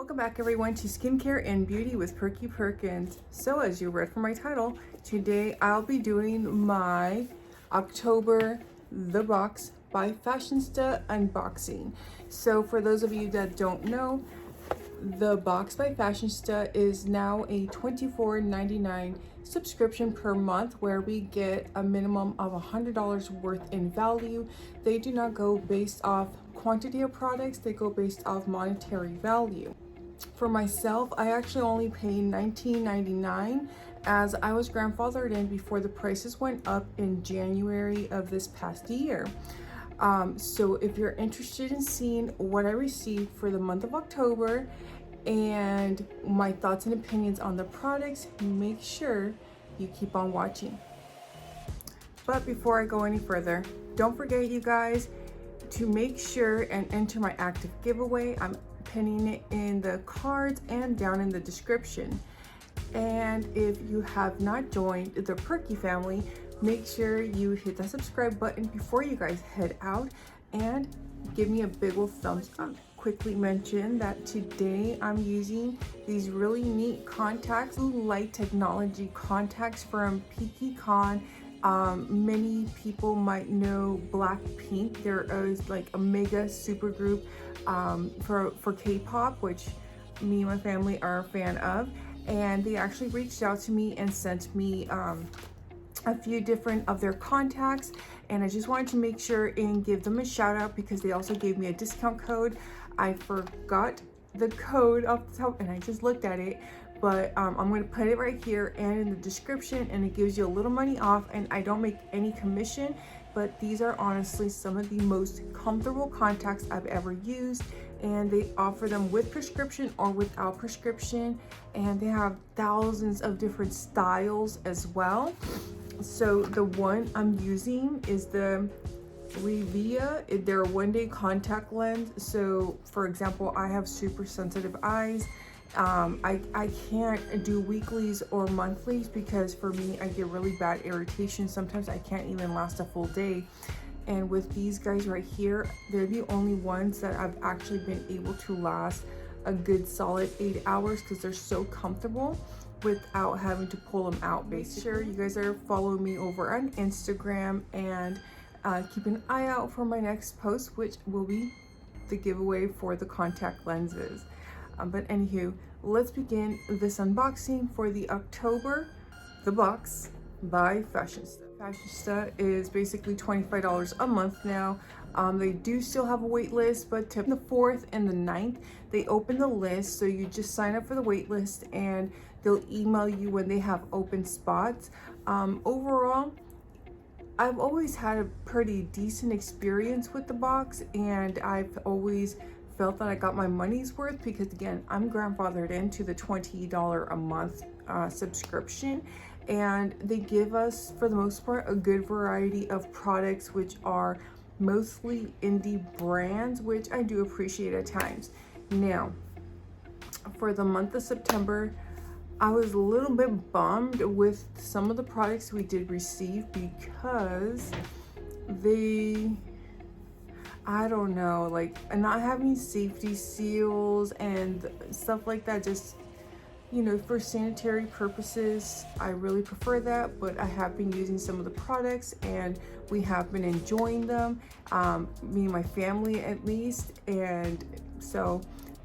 Welcome back everyone to Skincare and Beauty with Perkiperkins. So as you read from my title, today I'll be doing my October The Box by Fashionsta unboxing. So for those of you that don't know, The Box by Fashionsta is now a $24.99 subscription per month where we get a minimum of $100 worth in value. They do not go based off quantity of products, they go based off monetary value. For myself, I actually only paid $19.99 as I was grandfathered in before the prices went up in January of this past year. So if you're interested in seeing what I received for the month of October and my thoughts and opinions on the products, make sure you keep on watching. But before I go any further, don't forget you guys to make sure and enter my active giveaway. I'm pinning it in the cards and down in the description. And if you have not joined the Perky family, make sure you hit that subscribe button before you guys head out and give me a big old thumbs up. Quickly mention that today I'm using these really neat contacts, blue light technology contacts from Perkiperkins. Many people might know Blackpink. There is like a mega super group for K-pop, which me and my family are a fan of, and they actually reached out to me and sent me a few different of their contacts, and I just wanted to make sure and give them a shout out because they also gave me a discount code. I forgot the code off the top and I just looked at it, but I'm going to put it right here and in the description, and it gives you a little money off, and I don't make any commission, but these are honestly some of the most comfortable contacts I've ever used, and they offer them with prescription or without prescription, and they have thousands of different styles as well. So the one I'm using is the recieved. They're a one-day contact lens. So for example, I have super sensitive eyes. I can't do weeklies or monthlies because for me, I get really bad irritation. Sometimes I can't even last a full day. And with these guys right here, they're the only ones that I've actually been able to last a good solid 8 hours because they're so comfortable without having to pull them out. Make sure you guys are following me over on Instagram and keep an eye out for my next post, which will be the giveaway for the contact lenses. But anywho, let's begin this unboxing for the October The Box by Fashionsta. Fashionsta is basically $25 a month now. They do still have a wait list, but to the 4th and the 9th, they open the list. So you just sign up for the wait list and they'll email you when they have open spots. Overall, I've always had a pretty decent experience with the box, and I've always felt that I got my money's worth because again, I'm grandfathered into the $20 a month subscription, and they give us for the most part a good variety of products which are mostly indie brands, which I do appreciate at times. Now for the month of September, I was a little bit bummed with some of the products we did receive because I don't know, like not having safety seals and stuff like that, just, you know, for sanitary purposes, I really prefer that. But I have been using some of the products and we have been enjoying them, me and my family at least. And so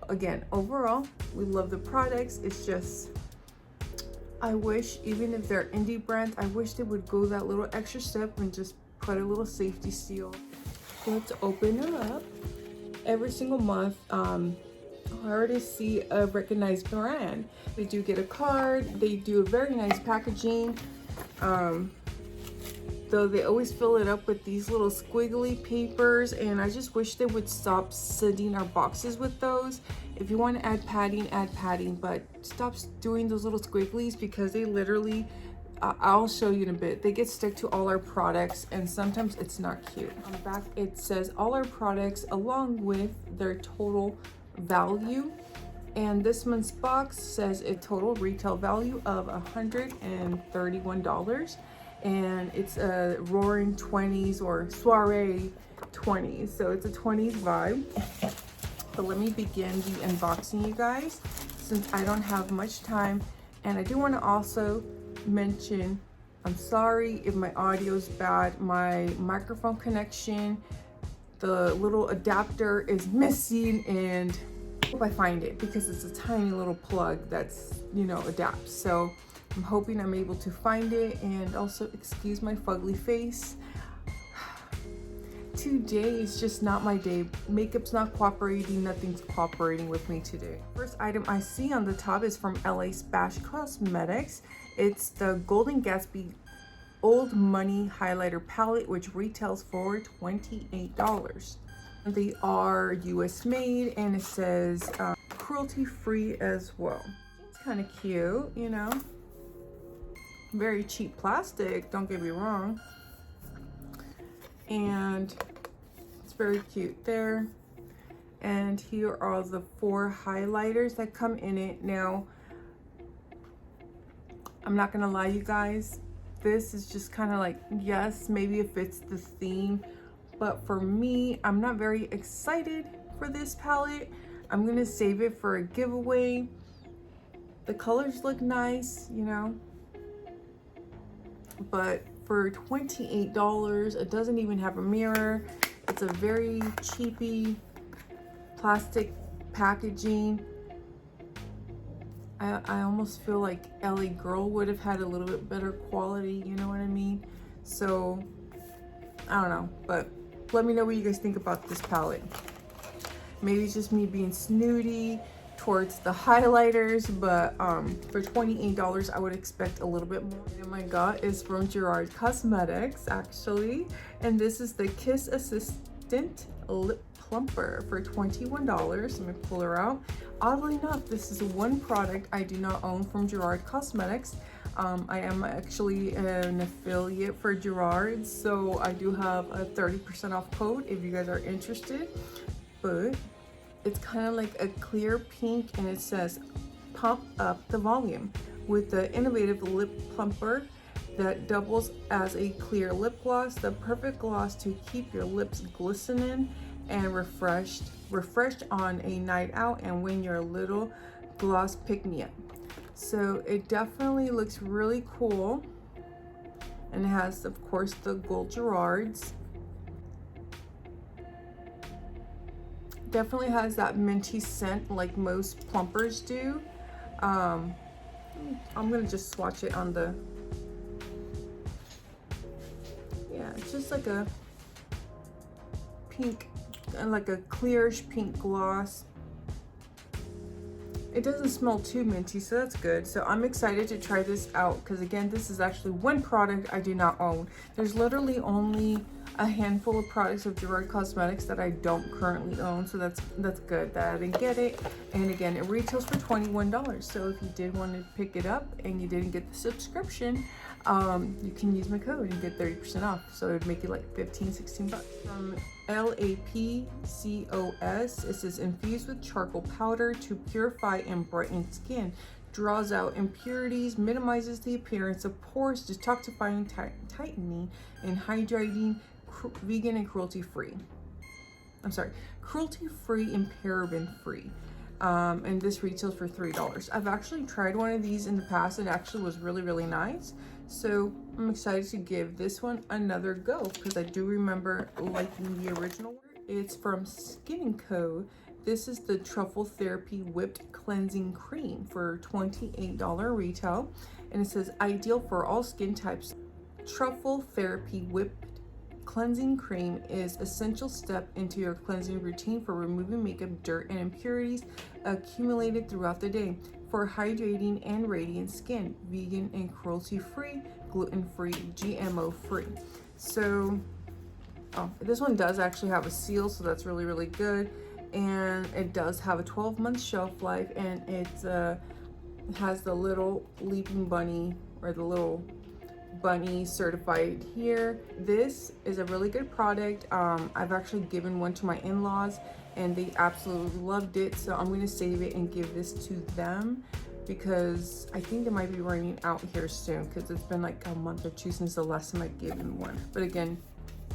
again, overall, we love the products. It's just, I wish, even if they're indie brands, I wish they would go that little extra step and just put a little safety seal. Let's open it up. Every single month, I already see a recognized brand. They do get a card. They do a very nice packaging. Though they always fill it up with these little squiggly papers, and I just wish they would stop sending our boxes with those. If you want to add padding, but stop doing those little squigglies because they literally, I'll show you in a bit, they get stuck to all our products and sometimes it's not cute. On the back it says all our products along with their total value, and this month's box says a total retail value of $131, and it's a roaring 20s or soiree 20s, so it's a 20s vibe. But let me begin the unboxing, you guys, since I don't have much time. And I do want to also mention, I'm sorry if my audio is bad. My microphone connection, the little adapter is missing, and I hope I find it because it's a tiny little plug that's, you know, adapts. So I'm hoping I'm able to find it. And also excuse my fugly face. Today is just not my day. Makeup's not cooperating, nothing's cooperating with me today. First item I see on the top is from LA Spash Cosmetics. It's the Golden Gatsby Old Money Highlighter Palette, which retails for $28. They are US made, and it says cruelty free as well. It's kind of cute, you know. Very cheap plastic, don't get me wrong. And it's very cute there. And here are the 4 highlighters that come in it. Now, I'm not gonna lie, you guys, this is just kind of like, yes, maybe it fits the theme, but for me, I'm not very excited for this palette. I'm gonna save it for a giveaway. The colors look nice, you know, but for $28, it doesn't even have a mirror. It's a very cheapy plastic packaging. I almost feel like LA Girl would have had a little bit better quality, you know what I mean? So, I don't know, but let me know what you guys think about this palette. Maybe it's just me being snooty towards the highlighters, but for $28 I would expect a little bit more. And my god is from Gerard Cosmetics, actually, and this is the Kiss Assistant Lip Plumper for $21. Let me pull her out. Oddly enough, this is one product I do not own from Gerard Cosmetics. I am actually an affiliate for Gerard, so I do have a 30% off code if you guys are interested. But it's kind of like a clear pink, and it says pump up the volume with the innovative lip plumper that doubles as a clear lip gloss, the perfect gloss to keep your lips glistening and refreshed on a night out and when you're a little gloss pick-me-up. So it definitely looks really cool, and it has, of course, the gold Gerards. Definitely has that minty scent like most plumpers do. I'm gonna just swatch it on the, yeah, it's just like a pink, like a clearish pink gloss. It doesn't smell too minty, so that's good. So I'm excited to try this out because, again, this is actually one product I do not own. There's literally only a handful of products of Gerard Cosmetics that I don't currently own, so that's good that I didn't get it. And again, it retails for $21. So if you did want to pick it up and you didn't get the subscription, you can use my code and get 30% off. So it would make it like 15, 16 bucks. From LAPCOS, it says infused with charcoal powder to purify and brighten skin, draws out impurities, minimizes the appearance of pores, detoxifying, tightening, and hydrating, vegan and cruelty-free. I'm sorry, cruelty-free and paraben-free. And this retails for $3. I've actually tried one of these in the past. It actually was really, really nice. So I'm excited to give this one another go because I do remember liking the original one. It's from Skin & Co. This is the Truffle Therapy Whipped Cleansing Cream for $28 retail. And it says ideal for all skin types. Truffle Therapy Whipped Cleansing Cream is essential step into your cleansing routine for removing makeup, dirt, and impurities accumulated throughout the day. For hydrating and radiant skin, vegan and cruelty-free, gluten-free, GMO-free. So, this one does actually have a seal, so that's really, really good. And it does have a 12-month shelf life, and it has the little leaping bunny, or the little bunny certified here. This is a really good product. I've actually given one to my in-laws and they absolutely loved it, so I'm gonna save it and give this to them because I think it might be running out here soon because it's been like a month or two since the last time I gave them one. But again,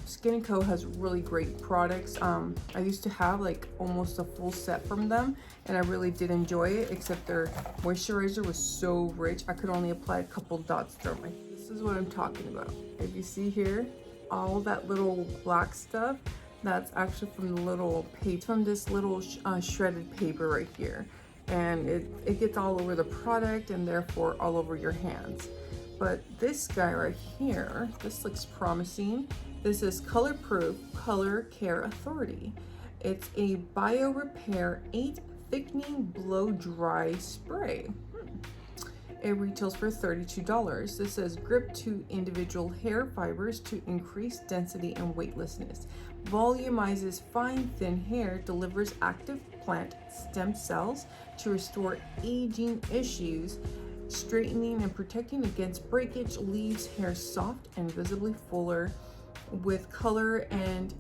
Skin & Co has really great products. I used to have like almost a full set from them, and I really did enjoy it, except their moisturizer was so rich I could only apply a couple dots through my. This is what I'm talking about. If you see here, all that little black stuff, that's actually from the little page, from this little shredded paper right here, and it gets all over the product and therefore all over your hands. But this guy right here, this looks promising. This is Color Proof Color Care Authority. It's a Bio Repair 8 Thickening Blow Dry Spray. It retails for $32. This says grip to individual hair fibers to increase density and weightlessness. Volumizes fine, thin hair, delivers active plant stem cells to restore aging issues, straightening and protecting against breakage, leaves hair soft and visibly fuller, with color and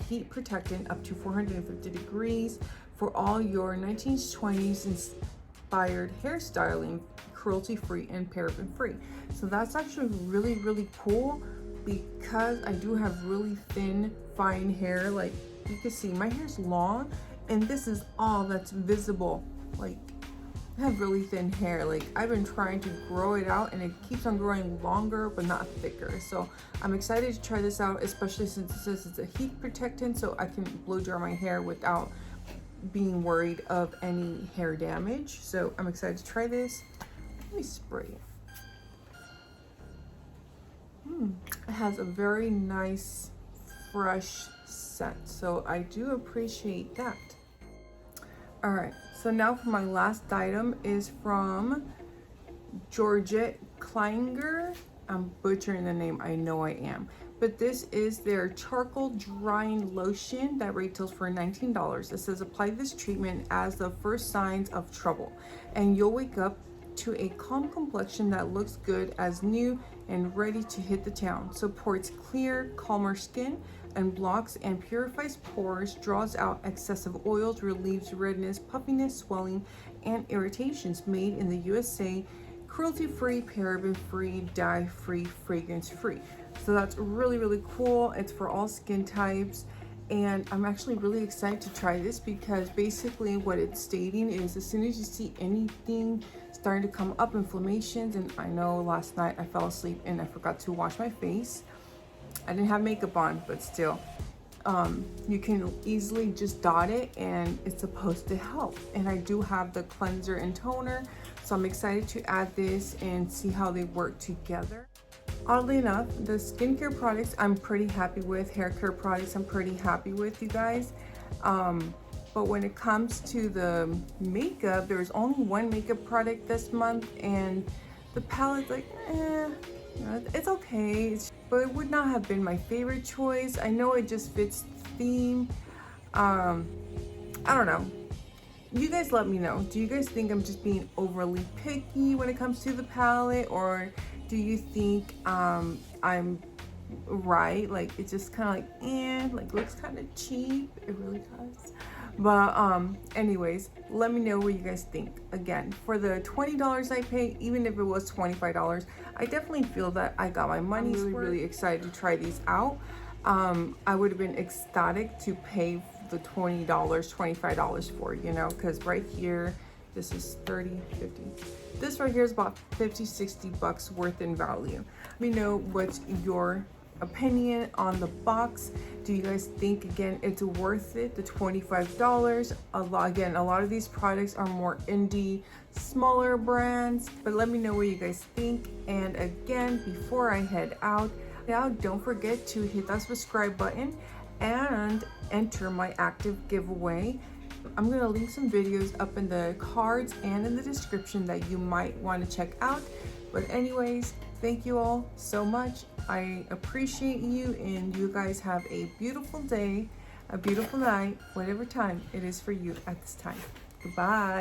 heat protectant up to 450 degrees for all your 19s, 20s inspired hairstyling, cruelty-free and paraben-free. So that's actually really, really cool, because I do have really thin, fine hair. Like you can see, my hair's long, and this is all that's visible. Like, I have really thin hair. Like, I've been trying to grow it out, and it keeps on growing longer but not thicker. So I'm excited to try this out, especially since it says it's a heat protectant, so I can blow dry my hair without being worried of any hair damage. So I'm excited to try this. Let me spray it. It has a very nice fresh scent, so I do appreciate that. All right, so now for my last item is from Georgette Kleinger. I'm butchering the name, I know I am. But this is their charcoal drying lotion that retails for $19. It says apply this treatment as the first signs of trouble, and you'll wake up to a calm complexion that looks good as new and ready to hit the town. Supports clear, calmer skin and blocks and purifies pores, draws out excessive oils, relieves redness, puffiness, swelling, and irritations. Made in the USA, cruelty-free, paraben-free, dye-free, fragrance-free. So that's really, really cool. It's for all skin types. And I'm actually really excited to try this, because basically what it's stating is as soon as you see anything starting to come up, inflammations, and I know last night I fell asleep and I forgot to wash my face. I didn't have makeup on, but still, you can easily just dot it, and it's supposed to help. And I do have the cleanser and toner, so I'm excited to add this and see how they work together. Oddly enough, the skincare products I'm pretty happy with. Hair care products I'm pretty happy with, you guys. But when it comes to the makeup, there's only one makeup product this month, and the palette's like, it's okay. But it would not have been my favorite choice. I know it just fits the theme. I don't know. You guys let me know. Do you guys think I'm just being overly picky when it comes to the palette, or do you think I'm right? Like, it's just kind of like looks kind of cheap. It really does. But anyways, let me know what you guys think. Again, for the $20 I paid, even if it was $25, I definitely feel that I got my money's worth. I'm really excited to try these out. I would have been ecstatic to pay the $20, $25 for, you know, because right here, this is 30, 50. This right here is about 50, 60 bucks worth in value. Let me know what's your opinion on the box. Do you guys think, again, it's worth it, the $25? A lot of these products are more indie, smaller brands, but let me know what you guys think. And again, before I head out, now don't forget to hit that subscribe button and enter my active giveaway. I'm going to link some videos up in the cards and in the description that you might want to check out. But anyways, thank you all so much. I appreciate you, and you guys have a beautiful day, a beautiful night, whatever time it is for you at this time. Goodbye.